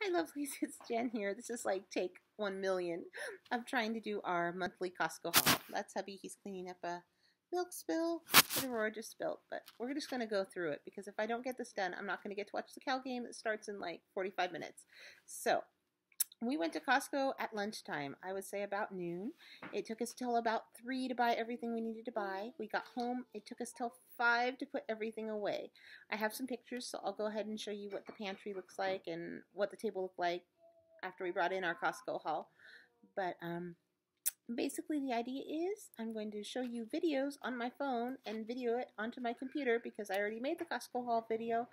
Hi lovelies, it's Jen here. This is like take 1,000,000 of trying to do our monthly Costco haul. That's hubby, he's cleaning up a milk spill that Aurora just spilled, but we're just going to go through it because if I don't get this done, I'm not going to get to watch the cow game that starts in like 45 minutes. So, we went to Costco at lunchtime, I would say about noon. It took us till about 3 to buy everything we needed to buy. We got home, it took us till 5 to put everything away. I have some pictures, so I'll go ahead and show you what the pantry looks like and what the table looked like after we brought in our Costco haul. But basically the idea is I'm going to show you videos on my phone and video it onto my computer because I already made the Costco haul video.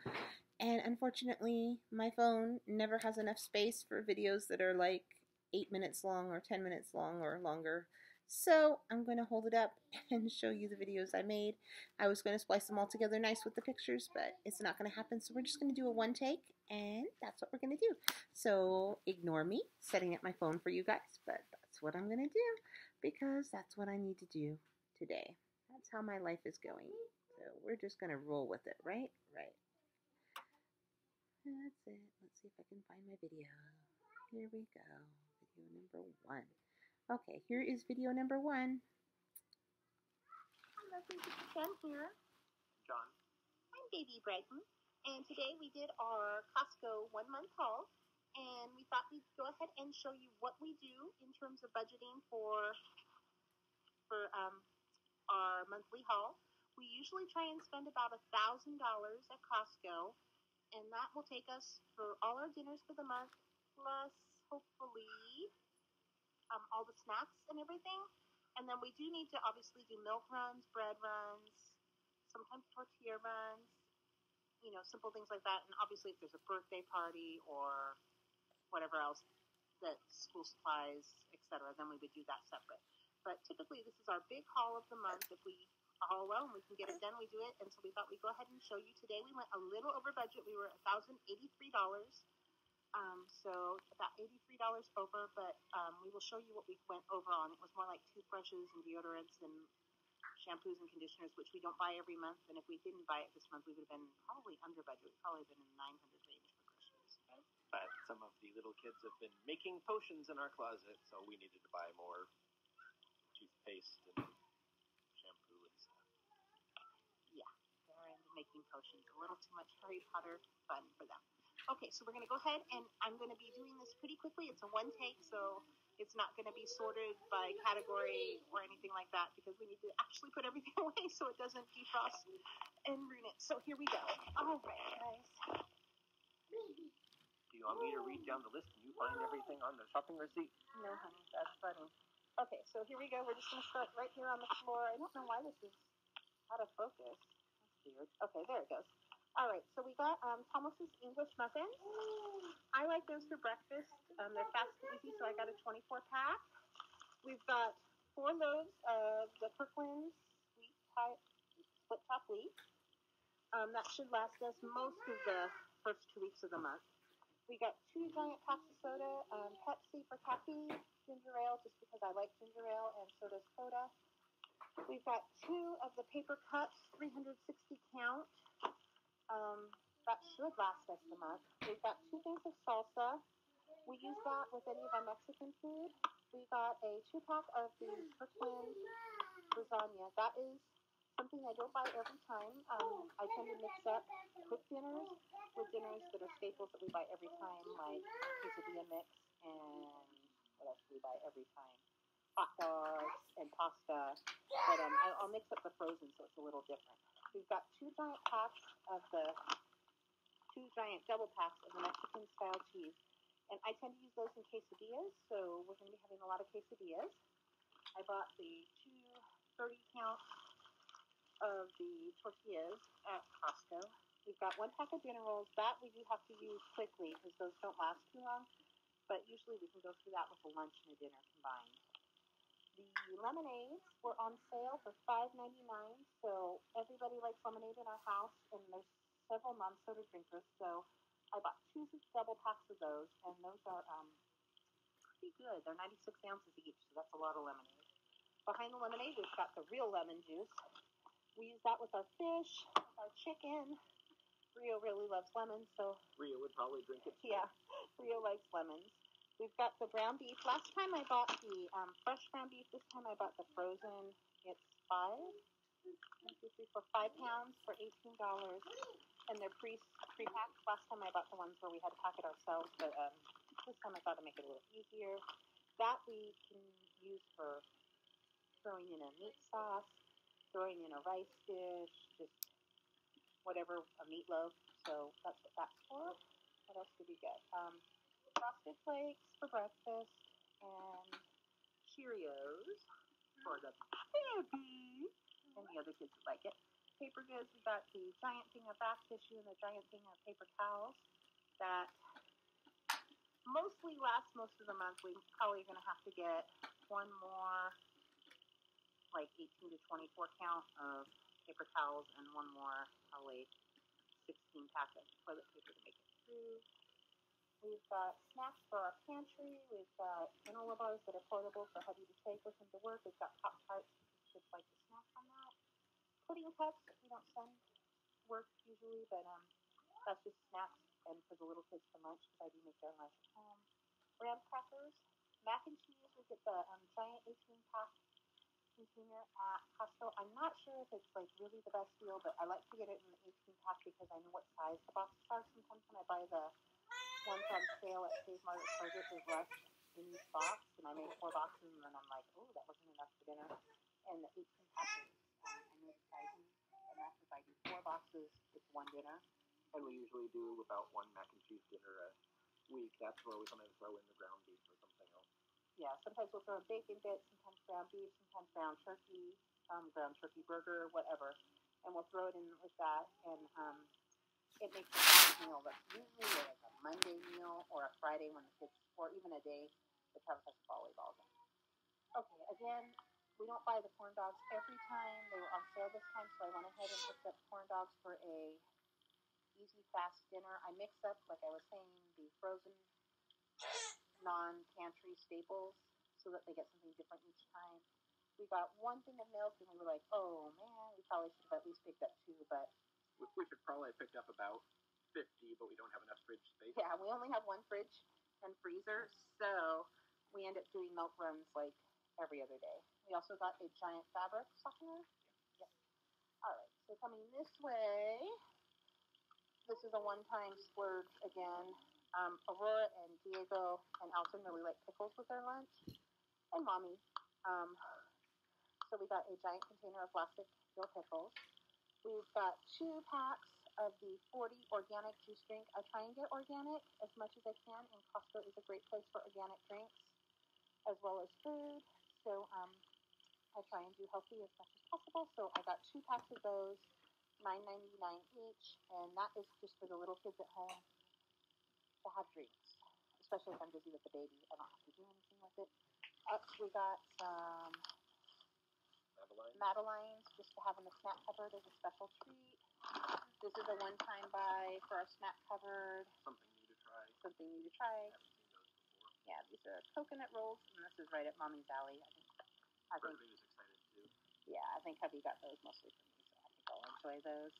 And unfortunately, my phone never has enough space for videos that are like 8 minutes long or 10 minutes long or longer. So I'm going to hold it up and show you the videos I made. I was going to splice them all together nice with the pictures, but it's not going to happen. So we're just going to do a one take, and that's what we're going to do. So ignore me setting up my phone for you guys, but that's what I'm going to do because that's what I need to do today. That's how my life is going. So we're just going to roll with it, right? Right. That's it. Let's see if I can find my video. Here we go. Video number 1. Okay, here is video number 1. Hello, this is Jen here. John. I'm Baby Brighton. And today we did our Costco 1-month haul. And we thought we'd go ahead and show you what we do in terms of budgeting for our monthly haul. We usually try and spend about $1,000 at Costco. And that will take us for all our dinners for the month, plus hopefully all the snacks and everything. And then we do need to obviously do milk runs, bread runs, sometimes tortilla runs, simple things like that. And obviously if there's a birthday party or whatever else, that school supplies, etc., then we would do that separate. But typically this is our big haul of the month. If we haul well and we can get it done, we do it. And so we thought we'd go ahead and show you today. We went a little over budget. We were $1,083. So about $83 over, but we will show you what we went over on. It was more like toothbrushes and deodorants and shampoos and conditioners, which we don't buy every month. And if we didn't buy it this month, we would have been probably under budget. We'd probably been in the 900 range for groceries. But some of the little kids have been making potions in our closet, so we needed to buy more toothpaste and shampoo and stuff. Yeah, they're into making potions. A little too much Harry Potter fun for them. Okay, so we're going to go ahead, and I'm going to be doing this pretty quickly. It's a one take, so it's not going to be sorted by category or anything like that because we need to actually put everything away so it doesn't defrost and ruin it. So here we go. All right, guys. Do you want me to read down the list and you find everything on the shopping receipt? No, honey, that's funny. Okay, so here we go. We're just going to start right here on the floor. I don't know why this is out of focus. That's weird. Okay, there it goes. All right, so we got Thomas's English muffins. I like those for breakfast. They're fast and easy, so I got a 24-pack. We've got 4 loaves of the Kirkland's split top wheat. That should last us most of the first 2 weeks of the month. We got 2 giant packs of soda, Pepsi for coffee, ginger ale, just because I like ginger ale, and so does Coda. We've got 2 of the paper cups, 360 count. That should last us the month. We've got 2 things of salsa. We use that with any of our Mexican food. We got a 2-pack of the Kirkland lasagna. That is something I don't buy every time. I tend to mix up quick dinners with dinners that are staples that we buy every time, like quesadilla mix and what else do we buy every time? Hot dogs and pasta. But I'll mix up the frozen so it's a little different. We've got 2 giant double packs of the Mexican style cheese. And I tend to use those in quesadillas, so we're going to be having a lot of quesadillas. I bought the 2 30-count of the tortillas at Costco. We've got 1 pack of dinner rolls. That we do have to use quickly because those don't last too long. But usually we can go through that with a lunch and a dinner combined. The lemonades were on sale for $5.99, so everybody likes lemonade in our house, and there's several non-soda drinkers, so I bought 2 double packs of those, and those are pretty good. They're 96 ounces each, so that's a lot of lemonade. Behind the lemonade, we've got the real lemon juice. We use that with our fish, with our chicken. Rio really loves lemons, so Rhea would probably drink it. yeah, Rio likes lemons. We've got the ground beef. Last time I bought the fresh ground beef. This time I bought the frozen. It's 5 pounds for $18, and they're pre-packed. Last time I bought the ones where we had to pack it ourselves, but this time I thought to make it a little easier. That we can use for throwing in a meat sauce, throwing in a rice dish, just whatever, a meatloaf. So that's what that's for. What else did we get? Frosted Flakes for breakfast and Cheerios for the baby and the other kids that like it. Paper goods, we got the giant thing of bath tissue and the giant thing of paper towels that mostly last most of the month. We probably are going to have to get one more, like 18 to 24 count of paper towels and one more, probably 16 pack of toilet paper to make it through. We've got snacks for our pantry. We've got granola bars that are portable for hubby to take with him to work. We've got Pop-Tarts. Kids like to snack on that. Pudding cups we don't send to work usually, but that's just snacks and for the little kids for lunch because I do make their lunch at home. Graham crackers, mac and cheese. We get the giant 18-pack container at Costco. I'm not sure if it's like really the best deal, but I like to get it in the 18-pack because I know what size the boxes are. Sometimes when I buy the ones on sale at Save Mart or Target, there's less in each box, and I made 4 boxes, and then I'm like, oh, that wasn't enough for dinner. And the 18-pack is, I know the sizing, and that's if I do 4 boxes, it's 1 dinner. And we usually do about 1 mac and cheese dinner a week. That's where we sometimes throw in the ground beef or something else. Yeah, sometimes we'll throw in bacon bits, sometimes ground beef, sometimes ground turkey burger, whatever. And we'll throw it in with that, and it makes a Saturday meal that's usually like a Monday meal or a Friday when the kids, or even a day the Travis has a volleyball game. Okay, again, we don't buy the corn dogs every time. They were on sale this time, so I went ahead and picked up corn dogs for a easy, fast dinner. I mix up, like I was saying, the frozen non-pantry staples so that they get something different each time. We got 1 thing of milk, and we were like, oh, man, we probably should have at least picked up 2, but we should probably have picked up about 50, but we don't have enough fridge space. yeah, we only have 1 fridge and freezer, so we end up doing milk runs like every other day. We also got a giant fabric softener. Yep. All right, so coming this way, this is a one-time splurge again. Aurora and Diego and Alton really like pickles with their lunch, and Mommy. So we got a giant container of plastic dill pickles. We've got 2 packs of the 40 organic juice drink. I try and get organic as much as I can, and Costco is a great place for organic drinks as well as food. So I try and do healthy as much as possible. So I got 2 packs of those, $9.99 each, and that is just for the little kids at home to have drinks, especially if I'm busy with the baby. I don't have to do anything with it. We got some Madeleines just to have in the snack cupboard as a special treat. This is a one-time buy for our snack cupboard. Something new to try. Something new to try. I haven't seen those before. Yeah, these are coconut rolls, and this is right at Mommy's alley. I think Brittany was excited too. Yeah, I think hubby got those mostly for me, so I think I'll enjoy those.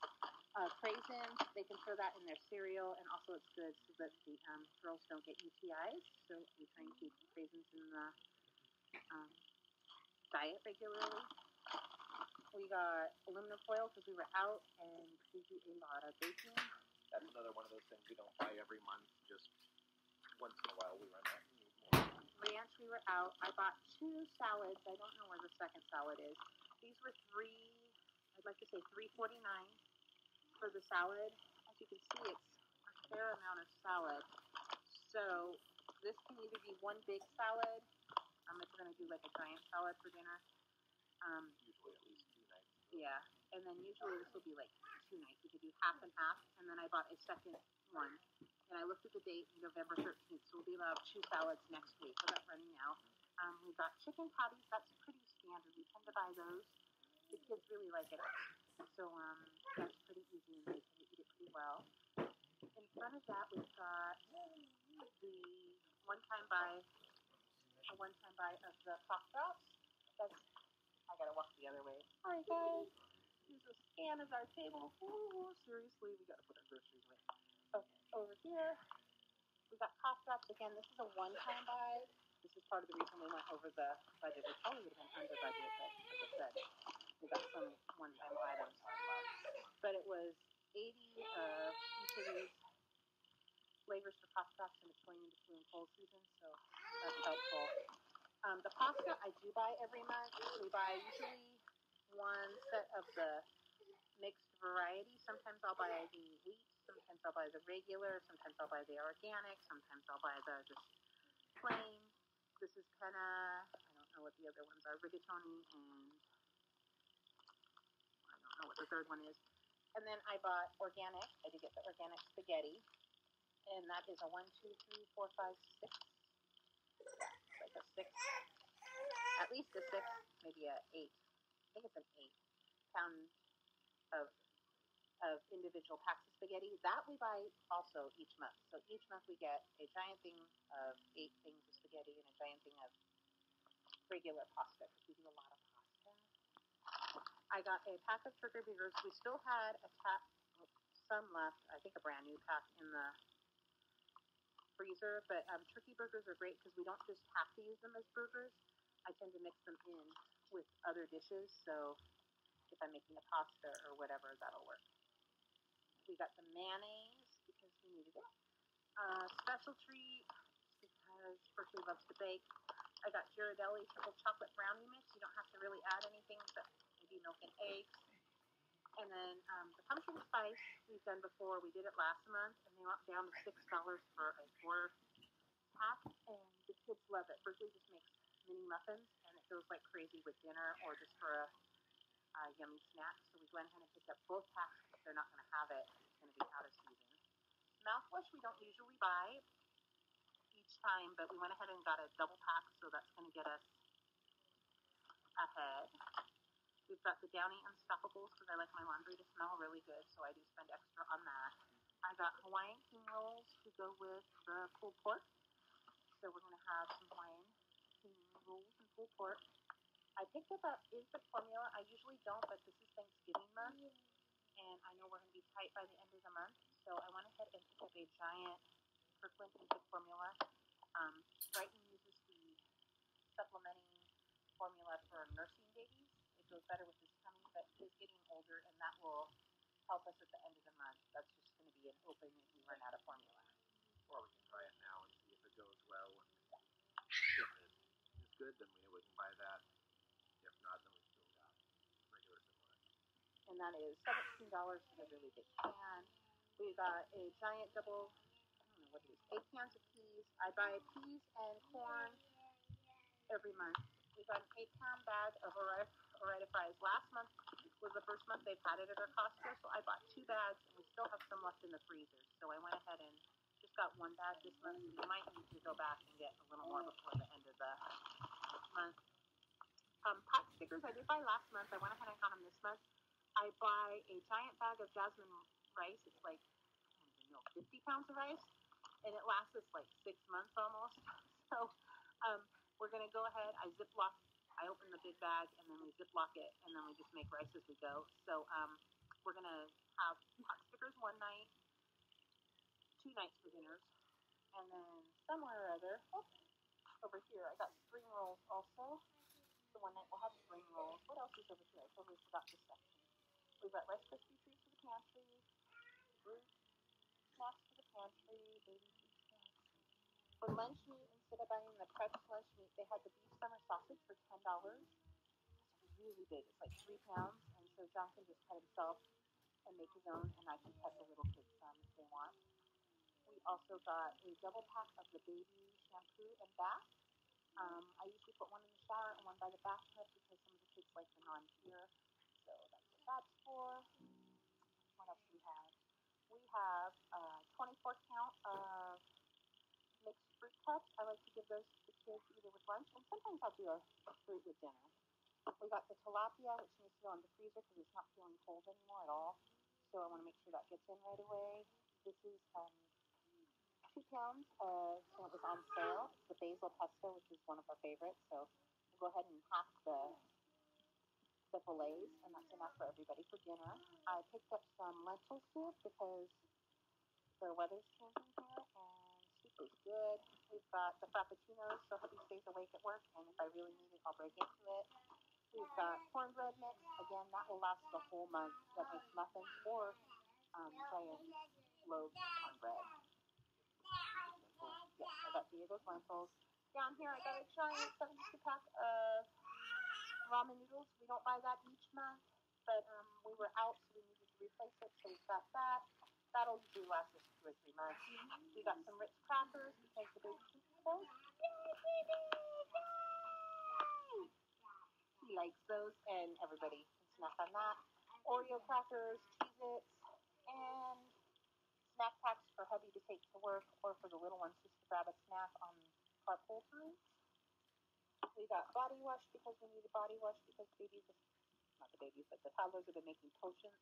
Craisins, they can throw that in their cereal, and also it's good so that the girls don't get UTIs. So we try and keep craisins in the diet regularly. We got aluminum foil because we were out and we do a lot of baking. That's another one of those things we don't buy every month. Just once in a while we run out and need more. Ranch, we were out. I bought 2 salads. I don't know where the second salad is. These were I'd like to say $3.49 for the salad. As you can see, it's a fair amount of salad. So this can either be 1 big salad, if we're going to do like a giant salad for dinner. Usually at least 2 nights. Yeah, and then usually this will be like 2 nights. We could do half and half, and then I bought a second one. And I looked at the date, November 13th, so we'll be allowed 2 salads next week. We're not running out. We've got chicken patties. That's pretty standard. We tend to buy those. The kids really like it. So that's pretty easy, and they eat it pretty well. In front of that, we've got the one-time buy of the cough drops. I gotta walk the other way. Sorry, guys. use a scan as our table. Ooh, seriously, we gotta put our groceries away. Okay, over here, we got cough drops. Again, this is a one-time buy. This is part of the reason we went over the budget. We probably would have been under budget, but like I said, we got some one-time items. But it was 80 of each of these flavors for cough drops, and it's going into flu and cold season, so that's helpful. The pasta I do buy every month. We buy usually one set of the mixed variety. Sometimes I'll buy the wheat, sometimes I'll buy the regular, sometimes I'll buy the organic, sometimes I'll buy the just plain. This is penna. I don't know what the other ones are. Rigatoni, and I don't know what the third one is. And then I bought organic. I did get the organic spaghetti, and that is a 1, 2, 3, 4, 5, 6. It's like a 6, at least a 6, maybe a 8. I think it's an 8-pound of individual packs of spaghetti. That we buy also each month. So each month we get a giant thing of 8 things of spaghetti and a giant thing of regular pasta, because we do a lot of pasta. I got a pack of turkey burgers. We still had some left. I think a brand new pack in the freezer. But turkey burgers are great because we don't just have to use them as burgers. I tend to mix them in with other dishes. So if I'm making a pasta or whatever, that'll work. We got the mayonnaise because we needed it. Special treat because Berkeley loves to bake. I got Ghirardelli simple chocolate brownie mix. You don't have to really add anything but maybe milk and eggs. And then the pumpkin spice we've done before. We did it last month, and they went down to $6 for a 4-pack, and the kids love it. Berkeley just makes mini muffins, and it goes like crazy with dinner or just for a yummy snack. So we went ahead and picked up both packs because they're not going to have it. It's going to be out of season. Mouthwash we don't usually buy each time, but we went ahead and got a double pack, so that's going to get us ahead. We've got the Downy Unstoppables because I like my laundry to smell really good, so I do spend extra on that. I got Hawaiian king rolls to go with the pulled pork, so we're going to have some Hawaiian king rolls and pulled pork. I picked up an infant formula. I usually don't, but this is Thanksgiving month, and I know we're going to be tight by the end of the month, so I went ahead and picked up a giant Kirkland infant formula. Brighton uses the supplementing formula for nursing babies. It goes better with his tummy, but he is getting older, and that will help us at the end of the month. That's just going to be an open if we run out of formula. Or we can try it now and see if it goes well. And if it is good, then we can buy that. If not, then we still got regular similar. And that is $17 for the really big can. We got a giant double, I don't know what it is, 8 cans of peas. I buy peas and corn every month. We got an 8-pound bag of Oretta fries. Last month was the first month they've had it at our Costco, so I bought 2 bags, and we still have some left in the freezer. So I went ahead and just got 1 bag this month. So we might need to go back and get a little more before the end of the month. Pot stickers I did buy last month. I went ahead and got them this month. I buy a giant bag of jasmine rice. It's like, I don't even know, 50 pounds of rice, and it lasts us like 6 months almost. So we're going to go ahead. I open the big bag, and then we ziplock it, and then we just make rice as we go. So we're going to have pot stickers one night, 2 nights for dinners, and then somewhere or other, over here, I got spring rolls also. So one night we'll have spring rolls. What else is over here? I totally forgot this section. We've got Rice Krispie treats for the pantry, fruit snacks for the pantry, baby food snacks. For lunch meat, instead of buying the Preps lunch meat, they had the beef summer sausage for $10. It's really big. It's like 3 pounds, and so John can just cut himself and make his own, and I can cut the little kids some if they want. We also got a double pack of the baby shampoo and bath. I usually put one in the shower and one by the bathtub because some of the kids like the non-pure. So that's what that's for. What else do we have? We have 24 count of mixed fruit cups. I like to give those to the kids either with lunch, and sometimes I'll do a fruit with dinner. We got the tilapia, which needs to go in the freezer because it's not feeling cold anymore at all. So I want to make sure that gets in right away. This is 2 pounds of, and it was on sale. It's the basil pesto, which is one of our favorites. So we'll go ahead and half the the fillets, and that's enough for everybody for dinner. I picked up some lentil soup because the weather's changing here, and soup is good. We've got the frappuccinos, so hubby stays awake at work, and if I really need it, I'll break into it. We've got cornbread mix. Again, that will last the whole month. That makes muffins or giant loaf cornbread. Yeah, I got Diego's lentils. Down here, I got a giant 72 pack of ramen noodles. We don't buy that each month, but we were out, so we needed to replace it, so we've got that. That'll usually last us 2 or 3 months. We got some Ritz crackers because the baby keeps those. He likes those, and everybody can snack on that. Oreo crackers, Cheez-Its, and snack packs for hubby to take to work, or for the little ones just to grab a snack on carpool time. We got body wash because we need a body wash because babies, not the babies, but the toddlers have been making potions.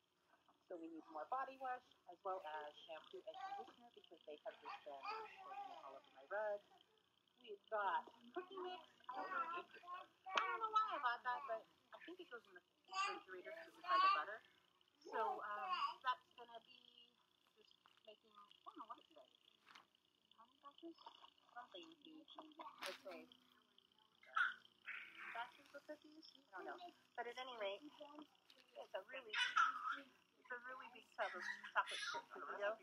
So we need more body wash, as well as shampoo and conditioner because they have just been pouring it all over my rug. We've got cookie mix. I don't know why I bought that, but I think it goes in the refrigerator because it's by the butter. So that's going to be just making, I don't know what it says. Honey batches? Something huge. Let's say batches of cookies? I don't know. But at any rate, it's a really big tub of chocolate chip cookie dough.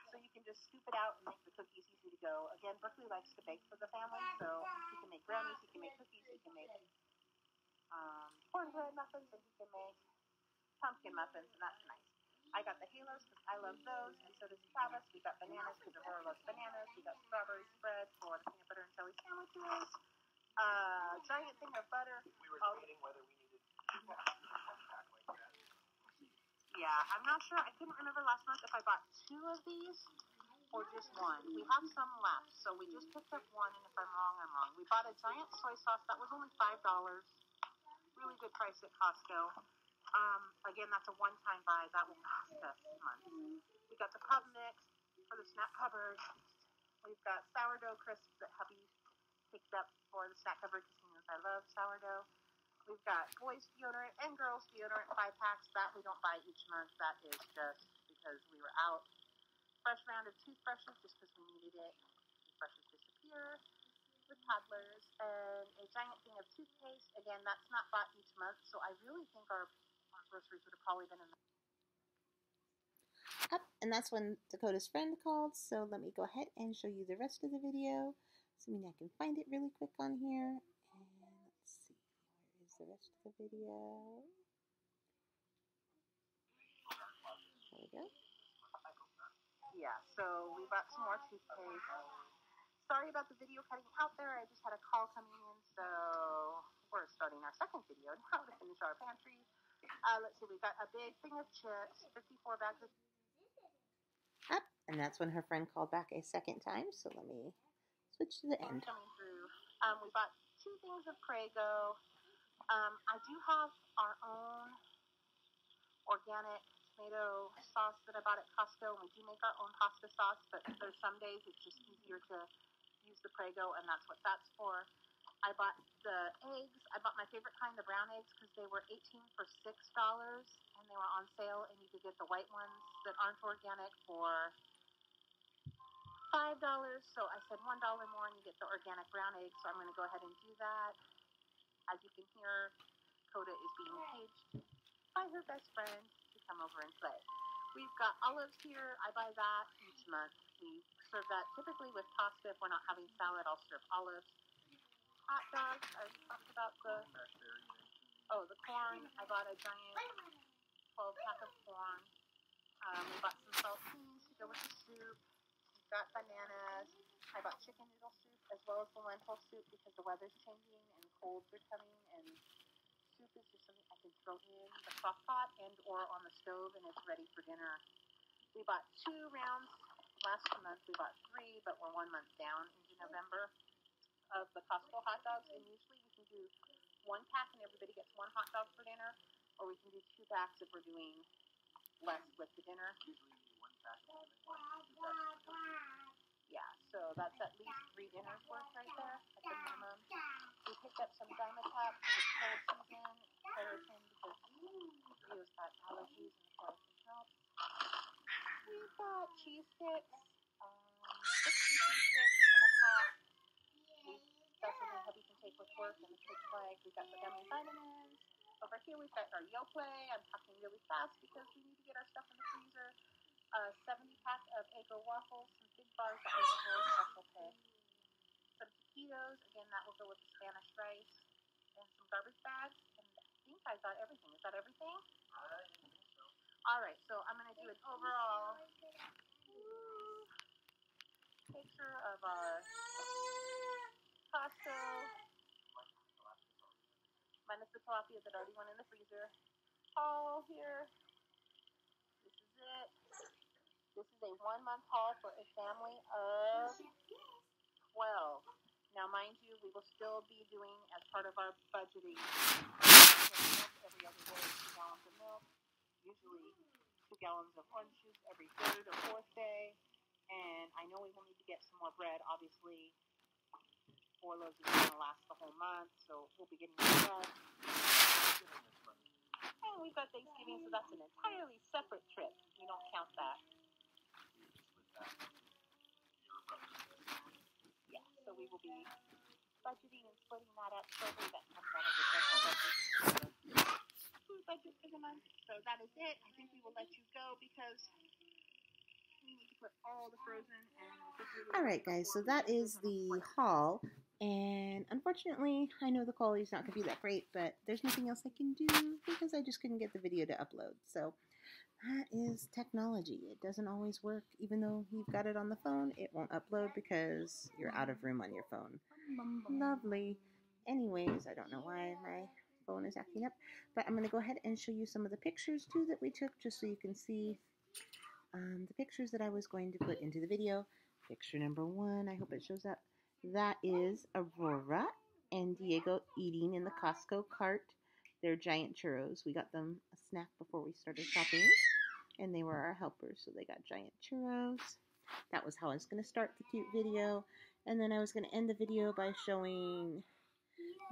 So you can just scoop it out and make the cookies easy to go. Again, Berkeley likes to bake for the family, so he can make brownies, he can make cookies, he can make cornbread muffins, and he can make pumpkin muffins, and that's nice. I got the halos because I love those, and so does Travis. We got bananas because Aurora loves bananas. We got strawberry spread for the peanut butter and jelly sandwiches. Giant thing of butter. We were debating whether we needed a pack like that. Yeah, I'm not sure. I couldn't remember last month if I bought 2 of these or just one. We have some left, so we just picked up one, and if I'm wrong, I'm wrong. We bought a giant soy sauce. That was only $5. Really good price at Costco. Again, that's a one-time buy. That will last us months. We got the pub mix for the snack cupboard. We've got sourdough crisps that hubby picked up for the snack cupboard because he knows I love sourdough. We've got boys deodorant and girls deodorant 5-packs. That we don't buy each month. That is just because we were out. Fresh round of toothbrushes just because we needed it. Toothbrushes disappear with toddlers. And a giant thing of toothpaste. Again, that's not bought each month, so I really think our groceries would have probably been in the up, and that's when Dakota's friend called, so let me go ahead and show you the rest of the video. Assuming I can find it really quick on here. And let's see, where is the rest of the video? There we go. Yeah, so we bought some more toothpaste. Sorry about the video cutting out there. I just had a call coming in, so we're starting our second video now to finish our pantry. Let's see, we got a big thing of chips, 54 bags of up, and that's when her friend called back a second time, so let me switch to the end. Coming through. We bought 2 things of Prego. I do have our own organic tomato sauce that I bought at Costco, and we do make our own pasta sauce, but there's some days it's just easier to use the Prego, and that's what that's for. I bought the eggs. I bought my favorite kind, the brown eggs, because they were 18 for $6, and they were on sale, and you could get the white ones that aren't organic for $5. So I said $1 more, and you get the organic brown eggs, so I'm going to go ahead and do that. As you can hear, Coda is being caged by her best friend to come over and play. We've got olives here. I buy that each month. We serve that typically with pasta. If we're not having salad, I'll serve olives. Hot dogs. I talked about the corn. I bought a giant 12-pack of corn. We bought some saltines to go with the soup. We've got bananas. I bought chicken noodle soup as well as the lentil soup because the weather's changing and colds are coming, and soup is just something I can throw in the crock pot and or on the stove, and it's ready for dinner. We bought 2 rounds last month. We bought 3, but we're 1 month down into November of the Costco hot dogs, and usually we can do 1 pack and everybody gets 1 hot dog for dinner, or we can do 2 packs if we're doing less with the dinner. Usually 1 pack and then 2 packs. Yeah, so that's at least 3 dinners worth right there at the minimum. We picked up some Dymatips because it's cold season, keratin because Rio's got allergies and the keratin helps. We've got cheese sticks, 60 cheese sticks in a pot. That's something hubby can take with work and the kids like. We've got the gummy vitamins. Over here we've got our Yoplait. I'm talking really fast because we need to get our stuff in the freezer. 70-pack of Eggo waffles, some big bars of Eggo special pick. Some taquitos, again that will go with the Spanish rice. And some garbage bags. And I think I got everything. Is that everything? Alright, so I'm going to do an overall picture of our Costco, minus the tilapia that already went in the freezer, haul here. This is it. This is a 1-month haul for a family of 12. Now, mind you, we will still be doing, as part of our budgeting, every other day, 2 gallons of milk, usually 2 gallons of orange juice every 3rd or 4th day. And I know we will need to get some more bread. Obviously, 4 loaves is going to last the whole month, so we'll be getting more bread. And we've got Thanksgiving, so that's an entirely separate trip. We don't count that. Yeah, so we will be budgeting and splitting that up slowly. That comes out of the general budget for the month. So that is it. I think we will let you go because we need to put all the frozen and... Alright guys, so that is the haul. And unfortunately, I know the quality's not going to be that great, but there's nothing else I can do because I just couldn't get the video to upload. So that is technology. It doesn't always work. Even though you've got it on the phone, it won't upload because you're out of room on your phone. Lovely. Anyways, I don't know why my phone is acting up, but I'm going to go ahead and show you some of the pictures too that we took just so you can see the pictures that I was going to put into the video. Picture number 1, I hope it shows up. That is Aurora and Diego eating in the Costco cart. They're giant churros. We got them a snack before we started shopping, and they were our helpers, so they got giant churros. That was how I was going to start the cute video, and then I was going to end the video by showing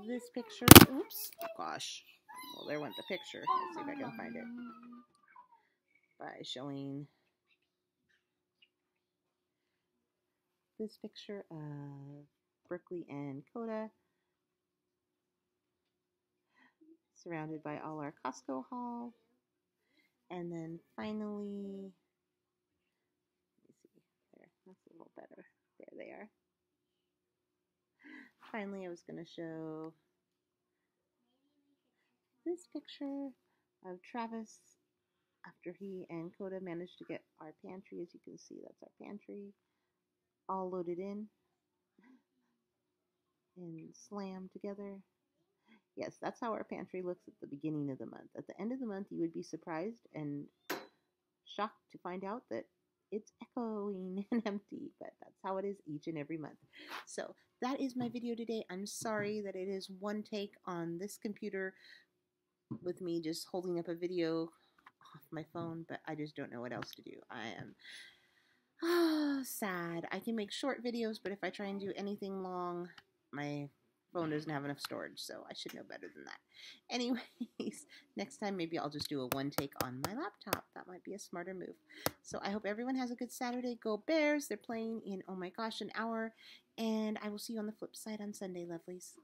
this picture. Oops, gosh. Well, there went the picture. Let's see if I can find it. By showing this picture of Berkeley and Coda surrounded by all our Costco haul. And then finally, let me see, there, that's a little better. There they are. Finally, I was going to show this picture of Travis after he and Coda managed to get our pantry. As you can see, that's our pantry, all loaded in and slammed together. Yes, that's how our pantry looks at the beginning of the month. At the end of the month, you would be surprised and shocked to find out that it's echoing and empty, but that's how it is each and every month. So that is my video today. I'm sorry that it is one take on this computer with me just holding up a video off my phone, but I just don't know what else to do. I am sad. I can make short videos, but if I try and do anything long, my phone doesn't have enough storage, so I should know better than that. Anyways, next time maybe I'll just do a one take on my laptop. That might be a smarter move. So I hope everyone has a good Saturday. Go Bears! They're playing in, oh my gosh, an hour. And I will see you on the flip side on Sunday, lovelies.